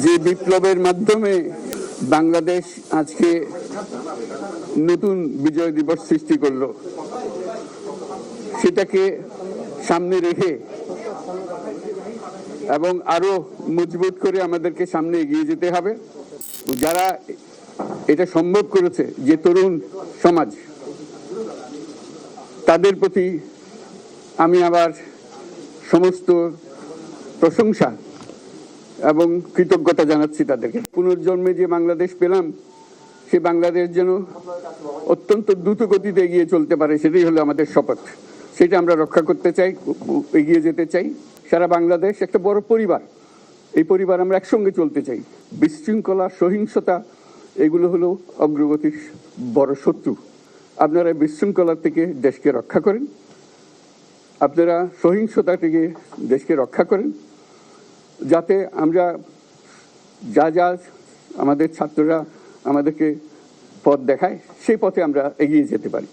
যে বিপ্লবের মাধ্যমে বাংলাদেশ আজকে নতুন বিজয় দিবস সৃষ্টি করলো, সেটাকে সামনে রেখে এবং আরো মজবুত করে আমাদেরকে সামনে এগিয়ে যেতে হবে। যারা এটা সম্ভব করেছে, যে তরুণ সমাজ, তাদের প্রতি আমি আবার সমস্ত প্রশংসা এবং কৃতজ্ঞতা জানাচ্ছি তাদেরকে। পুনর্জন্মে যে বাংলাদেশ পেলাম, সে বাংলাদেশ যেন অত্যন্ত দ্রুত গতিতে এগিয়ে চলতে পারে, সেটাই হলো আমাদের শপথ। সেটা আমরা রক্ষা করতে চাই, এগিয়ে যেতে চাই। সারা বাংলাদেশ একটা বড় পরিবার, এই পরিবার আমরা একসঙ্গে চলতে চাই। বিশৃঙ্খলা, সহিংসতা এগুলো হলো অগ্রগতির বড় শত্রু। আপনারা বিশৃঙ্খলা থেকে দেশকে রক্ষা করেন, আপনারা সহিংসতা থেকে দেশকে রক্ষা করেন, যাতে আমরা যা আমাদের ছাত্ররা আমাদেরকে পথ দেখায়, সেই পথে আমরা এগিয়ে যেতে পারি।